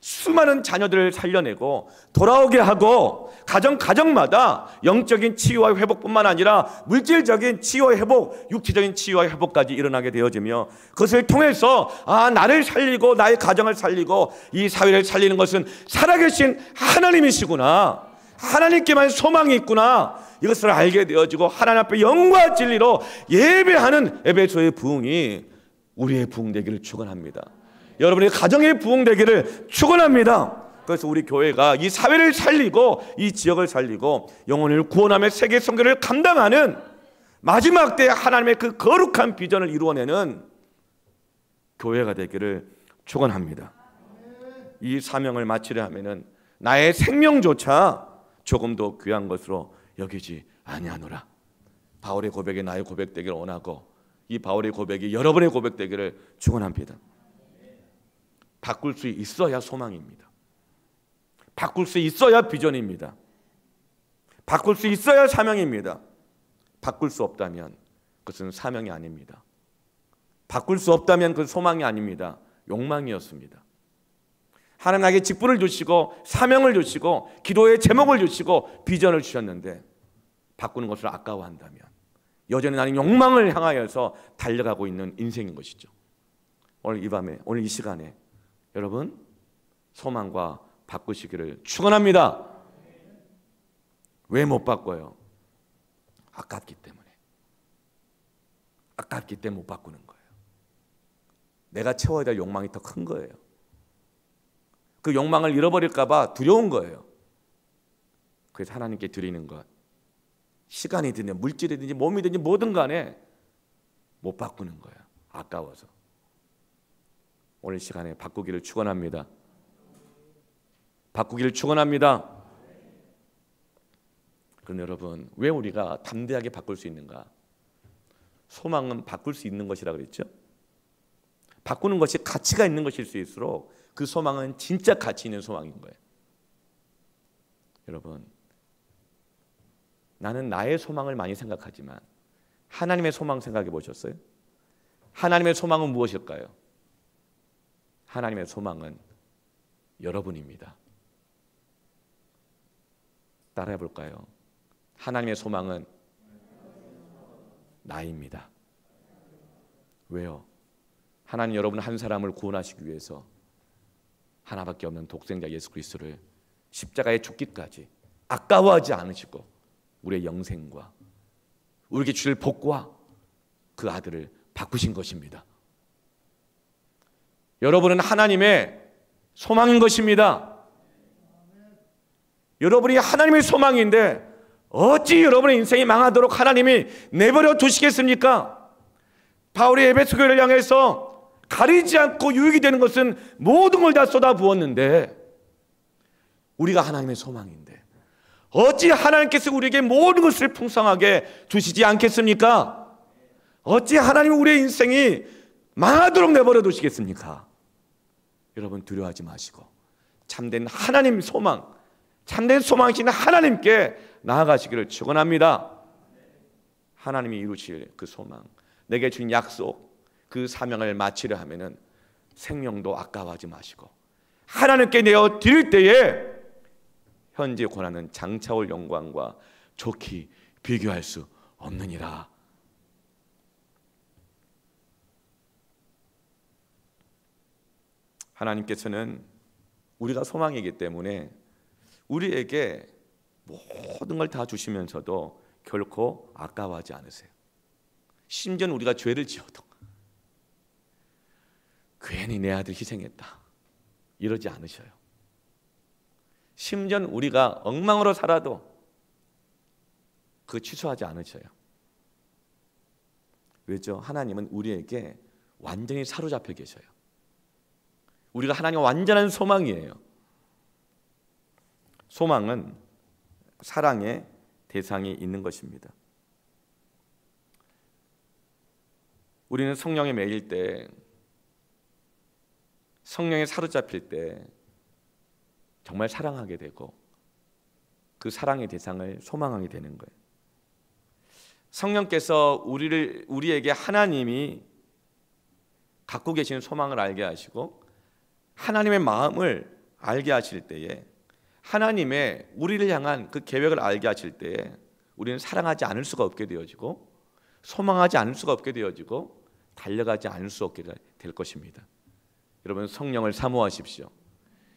수많은 자녀들을 살려내고 돌아오게 하고, 가정마다 영적인 치유와 회복뿐만 아니라 물질적인 치유와 회복, 육체적인 치유와 회복까지 일어나게 되어지며, 그것을 통해서 나를 살리고 나의 가정을 살리고 이 사회를 살리는 것은 살아계신 하나님이시구나, 하나님께만 소망이 있구나, 이것을 알게 되어지고 하나님 앞에 영과 진리로 예배하는 에베소의 부흥이 우리의 부흥 되기를 축원합니다. 여러분의 가정의 부흥 되기를 축원합니다. 그래서 우리 교회가 이 사회를 살리고 이 지역을 살리고 영혼을 구원하며 세계 선교를 감당하는 마지막 때 하나님의 그 거룩한 비전을 이루어내는 교회가 되기를 축원합니다. 이 사명을 마치려 하면은 나의 생명조차 조금도 귀한 것으로 여기지 아니하노라. 바울의 고백이 나의 고백 되기를 원하고, 이 바울의 고백이 여러분의 고백 되기를 축원합니다. 바꿀 수 있어야 소망입니다. 바꿀 수 있어야 비전입니다. 바꿀 수 있어야 사명입니다. 바꿀 수 없다면 그것은 사명이 아닙니다. 바꿀 수 없다면 그건 소망이 아닙니다. 욕망이었습니다. 하나님에게 직분을 주시고 사명을 주시고 기도의 제목을 주시고 비전을 주셨는데 바꾸는 것을 아까워한다면 여전히 나는 욕망을 향하여서 달려가고 있는 인생인 것이죠. 오늘 이 밤에, 오늘 이 시간에 여러분 소망과 바꾸시기를 축원합니다. 왜 못 바꿔요? 아깝기 때문에. 아깝기 때문에 못 바꾸는 거예요. 내가 채워야 될 욕망이 더 큰 거예요. 그 욕망을 잃어버릴까 봐 두려운 거예요. 그래서 하나님께 드리는 것, 시간이든지 물질이든지 몸이든지 뭐든 간에 못 바꾸는 거예요. 아까워서. 오늘 시간에 바꾸기를 축원합니다. 바꾸기를 축원합니다. 그런데 여러분, 왜 우리가 담대하게 바꿀 수 있는가? 소망은 바꿀 수 있는 것이라 그랬죠. 바꾸는 것이 가치가 있는 것일 수있을수록 그 소망은 진짜 가치 있는 소망인 거예요. 여러분, 나는 나의 소망을 많이 생각하지만 하나님의 소망 생각해 보셨어요? 하나님의 소망은 무엇일까요? 하나님의 소망은 여러분입니다. 따라해 볼까요? 하나님의 소망은 나입니다. 왜요? 하나님 여러분 한 사람을 구원하시기 위해서 하나밖에 없는 독생자 예수 그리스도를 십자가에 죽기까지 아까워하지 않으시고 우리의 영생과 우리에게 주실 복과 그 아들을 바꾸신 것입니다. 여러분은 하나님의 소망인 것입니다. 여러분이 하나님의 소망인데 어찌 여러분의 인생이 망하도록 하나님이 내버려 두시겠습니까? 바울이 에베소 교회를 향해서 가리지 않고 유익이 되는 것은 모든 걸 다 쏟아부었는데 우리가 하나님의 소망인데 어찌 하나님께서 우리에게 모든 것을 풍성하게 주시지 않겠습니까? 어찌 하나님은 우리의 인생이 망하도록 내버려 두시겠습니까? 여러분 두려워하지 마시고 참된 하나님 소망, 참된 소망이신 하나님께 나아가시기를 축원합니다. 하나님이 이루실 그 소망, 내게 주신 약속, 그 사명을 마치려 하면은 생명도 아까워하지 마시고 하나님께 내어 드릴 때에 현재 권하는 장차올 영광과 좋게 비교할 수 없느니라. 하나님께서는 우리가 소망이기 때문에 우리에게 모든 걸 다 주시면서도 결코 아까워하지 않으세요. 심지어 우리가 죄를 지어도 괜히 내 아들 희생했다 이러지 않으셔요. 심지어 우리가 엉망으로 살아도 그 취소하지 않으셔요. 왜죠? 하나님은 우리에게 완전히 사로잡혀 계셔요. 우리가 하나님의 완전한 소망이에요. 소망은 사랑의 대상이 있는 것입니다. 우리는 성령에 매일 때, 성령에 사로잡힐 때 정말 사랑하게 되고 그 사랑의 대상을 소망하게 되는 거예요. 성령께서 우리에게 하나님이 갖고 계시는 소망을 알게 하시고 하나님의 마음을 알게 하실 때에, 하나님의 우리를 향한 그 계획을 알게 하실 때에 우리는 사랑하지 않을 수가 없게 되어지고 소망하지 않을 수가 없게 되어지고 달려가지 않을 수 없게 될 것입니다. 여러분 성령을 사모하십시오.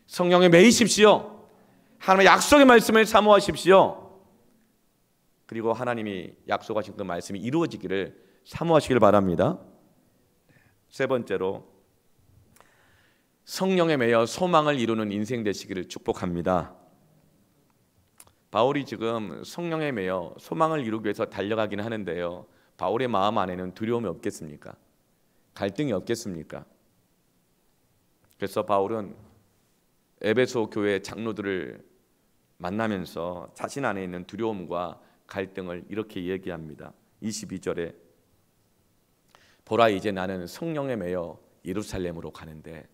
성령에 매이십시오. 하나님의 약속의 말씀을 사모하십시오. 그리고 하나님이 약속하신 그 말씀이 이루어지기를 사모하시길 바랍니다. 세 번째로 성령에 매여 소망을 이루는 인생 되시기를 축복합니다. 바울이 지금 성령에 매여 소망을 이루기 위해서 달려가긴 하는데요, 바울의 마음 안에는 두려움이 없겠습니까? 갈등이 없겠습니까? 그래서 바울은 에베소 교회 장로들을 만나면서 자신 안에 있는 두려움과 갈등을 이렇게 얘기합니다. 22절에 보라, 이제 나는 성령에 매여 예루살렘으로 가는데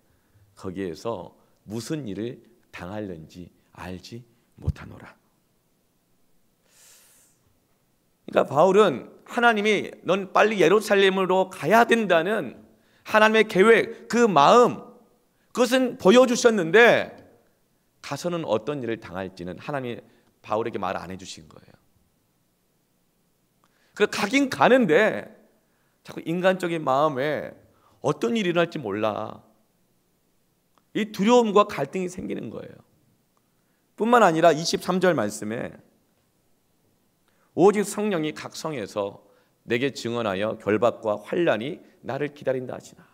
거기에서 무슨 일을 당할는지 알지 못하노라. 그러니까 바울은 하나님이 넌 빨리 예루살렘으로 가야 된다는 하나님의 계획, 그 마음, 그것은 보여주셨는데 가서는 어떤 일을 당할지는 하나님이 바울에게 말 안 해주신 거예요. 그래서 가긴 가는데 자꾸 인간적인 마음에 어떤 일이 일어날지 몰라. 이 두려움과 갈등이 생기는 거예요. 뿐만 아니라 23절 말씀에 오직 성령이 각 성에서 내게 증언하여 결박과 환난이 나를 기다린다 하시나.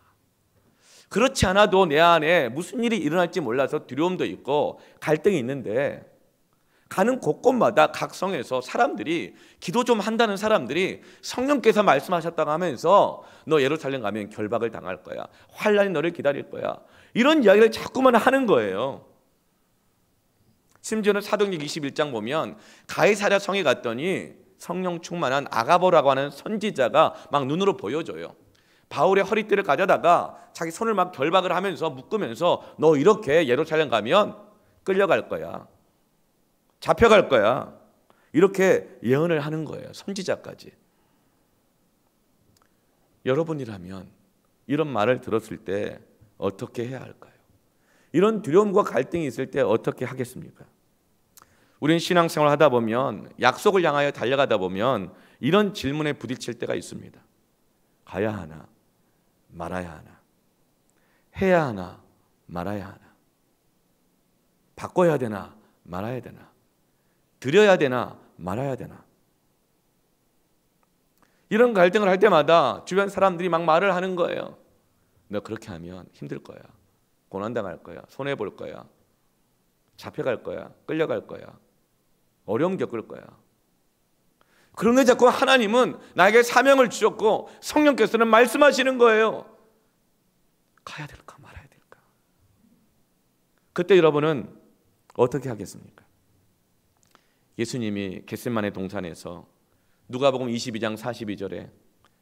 그렇지 않아도 내 안에 무슨 일이 일어날지 몰라서 두려움도 있고 갈등이 있는데 가는 곳곳마다 각 성에서 사람들이, 기도 좀 한다는 사람들이 성령께서 말씀하셨다고 하면서 너 예루살렘 가면 결박을 당할 거야, 환난이 너를 기다릴 거야, 이런 이야기를 자꾸만 하는 거예요. 심지어는 사도행전 21장 보면 가이사랴 성에 갔더니 성령 충만한 아가보라고 하는 선지자가 막 눈으로 보여줘요. 바울의 허리띠를 가져다가 자기 손을 막 결박을 하면서 묶으면서 너 이렇게 예루살렘 가면 끌려갈 거야, 잡혀갈 거야, 이렇게 예언을 하는 거예요. 선지자까지. 여러분이라면 이런 말을 들었을 때 어떻게 해야 할까요? 이런 두려움과 갈등이 있을 때 어떻게 하겠습니까? 우리는 신앙생활을 하다 보면, 약속을 향하여 달려가다 보면 이런 질문에 부딪힐 때가 있습니다. 가야 하나 말아야 하나. 해야 하나 말아야 하나, 바꿔야 되나 말아야 되나, 드려야 되나 말아야 되나. 이런 갈등을 할 때마다 주변 사람들이 막 말을 하는 거예요. 너 그렇게 하면 힘들 거야, 고난당할 거야, 손해볼 거야, 잡혀갈 거야, 끌려갈 거야, 어려움 겪을 거야. 그런데 자꾸 하나님은 나에게 사명을 주셨고 성령께서는 말씀하시는 거예요. 가야 될까 말아야 될까. 그때 여러분은 어떻게 하겠습니까? 예수님이 겟세마네 동산에서 누가복음 22장 42절에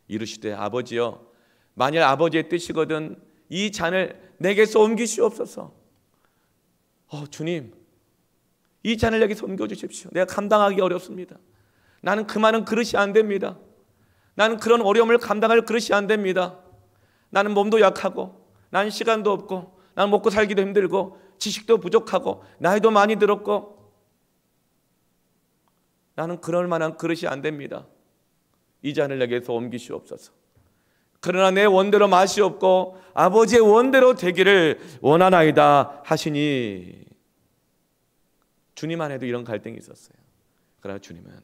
이르시되 아버지여, 만일 아버지의 뜻이거든 이 잔을 내게서 옮기시옵소서. 주님, 이 잔을 내게서 옮겨주십시오. 내가 감당하기 어렵습니다. 나는 그 많은 그릇이 안 됩니다. 나는 그런 어려움을 감당할 그릇이 안 됩니다. 나는 몸도 약하고, 나는 시간도 없고, 나는 먹고 살기도 힘들고, 지식도 부족하고, 나이도 많이 들었고, 나는 그럴 만한 그릇이 안 됩니다. 이 잔을 내게서 옮기시옵소서. 그러나 내 원대로 맛이 없고 아버지의 원대로 되기를 원하나이다 하시니, 주님 안에도 이런 갈등이 있었어요. 그러나 주님은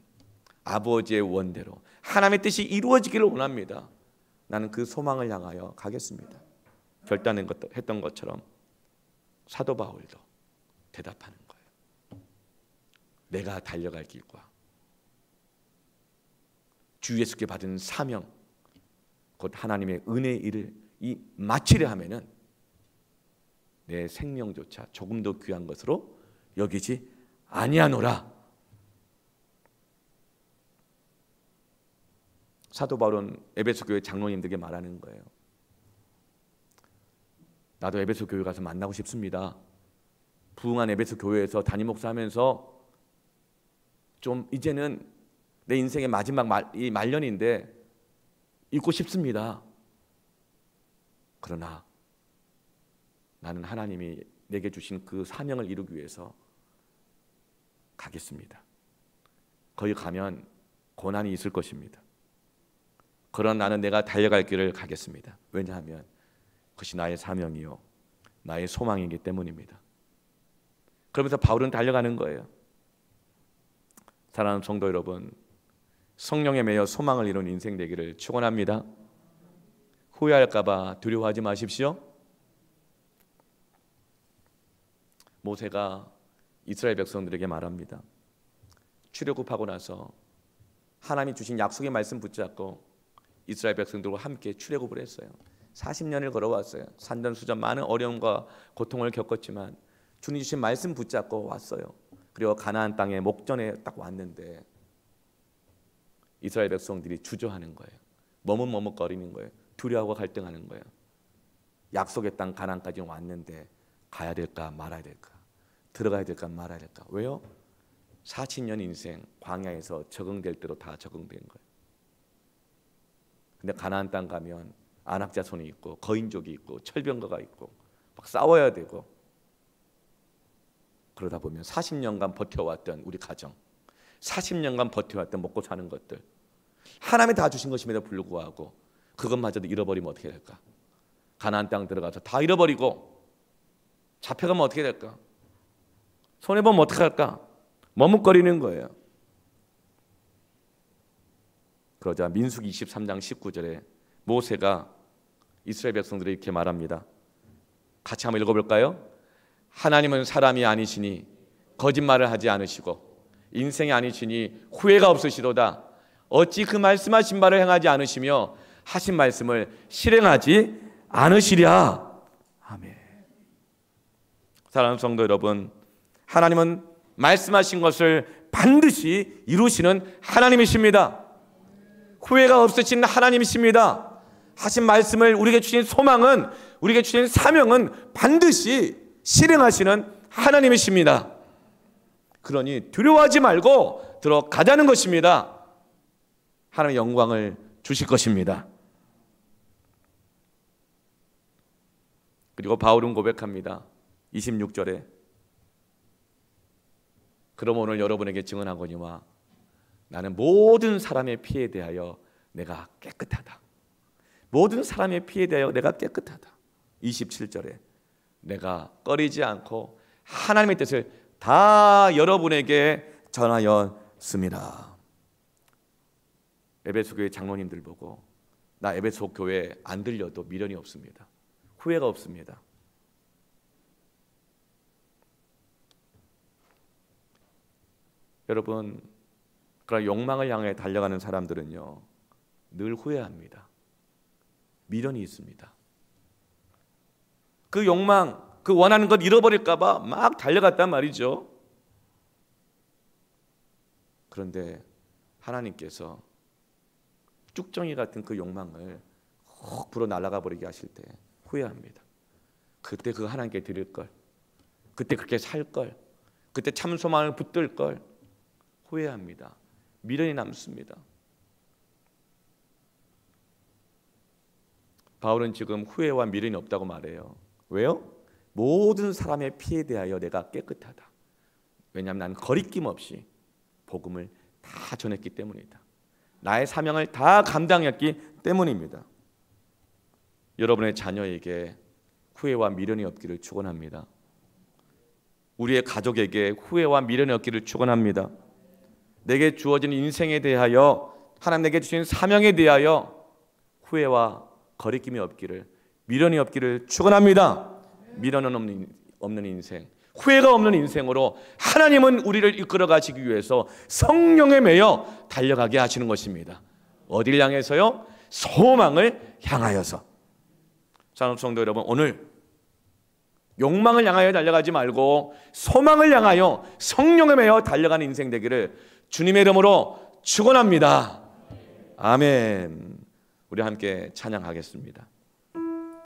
아버지의 원대로 하나님의 뜻이 이루어지기를 원합니다. 나는 그 소망을 향하여 가겠습니다. 결단했던 것처럼 사도 바울도 대답하는 거예요. 내가 달려갈 길과 주 예수께 받은 사명, 곧 하나님의 은혜의 일을 마치려 하면은 내 생명조차 조금 더 귀한 것으로 여기지 아니하노라. 사도 바울은 에베소 교회 장로님들에게 말하는 거예요. 나도 에베소 교회 가서 만나고 싶습니다. 부흥한 에베소 교회에서 담임 목사하면서 좀 이제는 내 인생의 마지막 말년인데 있고 싶습니다. 그러나 나는 하나님이 내게 주신 그 사명을 이루기 위해서 가겠습니다. 거기 가면 고난이 있을 것입니다. 그러나 나는 내가 달려갈 길을 가겠습니다. 왜냐하면 그것이 나의 사명이요 나의 소망이기 때문입니다. 그러면서 바울은 달려가는 거예요. 사랑하는 성도 여러분, 성령에 매여 소망을 이룬 인생 되기를 축원합니다. 후회할까 봐 두려워하지 마십시오. 모세가 이스라엘 백성들에게 말합니다. 출애굽하고 나서 하나님이 주신 약속의 말씀 붙잡고 이스라엘 백성들과 함께 출애굽을 했어요. 40년을 걸어왔어요. 산전수전 많은 어려움과 고통을 겪었지만 주님 주신 말씀 붙잡고 왔어요. 그리고 가나안 땅의 목전에 딱 왔는데 이스라엘 백성들이 주저하는 거예요. 머뭇머뭇거리는 거예요. 두려워하고 갈등하는 거예요. 약속의 땅 가나안까지 왔는데 가야 될까 말아야 될까, 들어가야 될까 말아야 될까. 왜요? 40년 인생 광야에서 적응될 대로 다 적응된 거예요. 근데 가나안 땅 가면 안악자손이 있고 거인족이 있고 철병거가 있고 막 싸워야 되고, 그러다 보면 40년간 버텨왔던 우리 가정, 40년간 버텨왔던 먹고 사는 것들, 하나님이 다 주신 것임에도 불구하고 그것마저도 잃어버리면 어떻게 될까? 가나안 땅 들어가서 다 잃어버리고 잡혀가면 어떻게 될까? 손해보면 어떻게 할까? 머뭇거리는 거예요. 그러자 민수기 23장 19절에 모세가 이스라엘 백성들이 이렇게 말합니다. 같이 한번 읽어볼까요? 하나님은 사람이 아니시니 거짓말을 하지 않으시고 인생이 아니시니 후회가 없으시도다. 어찌 그 말씀하신 바를 행하지 않으시며 하신 말씀을 실행하지 않으시랴. 아멘. 사랑하는 성도 여러분, 하나님은 말씀하신 것을 반드시 이루시는 하나님이십니다. 후회가 없으신 하나님이십니다. 하신 말씀을, 우리에게 주신 소망은, 우리에게 주신 사명은 반드시 실행하시는 하나님이십니다. 그러니 두려워하지 말고 들어가자는 것입니다. 하나님의 영광을 주실 것입니다. 그리고 바울은 고백합니다. 26절에 그럼 오늘 여러분에게 증언하거니와 나는 모든 사람의 피에 대하여 내가 깨끗하다. 모든 사람의 피에 대하여 내가 깨끗하다. 27절에 내가 꺼리지 않고 하나님의 뜻을 다 여러분에게 전하였습니다. 에베소 교회 장로님들 보고 나 에베소 교회 안 들려도 미련이 없습니다. 후회가 없습니다. 여러분, 그런 욕망을 향해 달려가는 사람들은요 늘 후회합니다. 미련이 있습니다. 그 욕망, 그 원하는 것 잃어버릴까 봐 막 달려갔단 말이죠. 그런데 하나님께서 쭉정이 같은 그 욕망을 훅 불어 날아가 버리게 하실 때 후회합니다. 그때 그거 하나님께 드릴 걸, 그때 그렇게 살 걸, 그때 참 소망을 붙들 걸 후회합니다. 미련이 남습니다. 바울은 지금 후회와 미련이 없다고 말해요. 왜요? 모든 사람의 피에 대하여 내가 깨끗하다. 왜냐하면 나는 거리낌 없이 복음을 다 전했기 때문이다. 나의 사명을 다 감당했기 때문입니다. 여러분의 자녀에게 후회와 미련이 없기를 축원합니다. 우리의 가족에게 후회와 미련이 없기를 축원합니다. 내게 주어진 인생에 대하여, 하나님 내게 주신 사명에 대하여 후회와 거리낌이 없기를, 미련이 없기를 축원합니다. 미련은 없는 인생, 후회가 없는 인생으로 하나님은 우리를 이끌어 가시기 위해서 성령에 매여 달려가게 하시는 것입니다. 어디를 향해서요? 소망을 향하여서. 사랑하는 성도 여러분, 오늘 욕망을 향하여 달려가지 말고 소망을 향하여 성령에 매여 달려가는 인생 되기를 주님의 이름으로 축원합니다. 아멘. 우리 함께 찬양하겠습니다.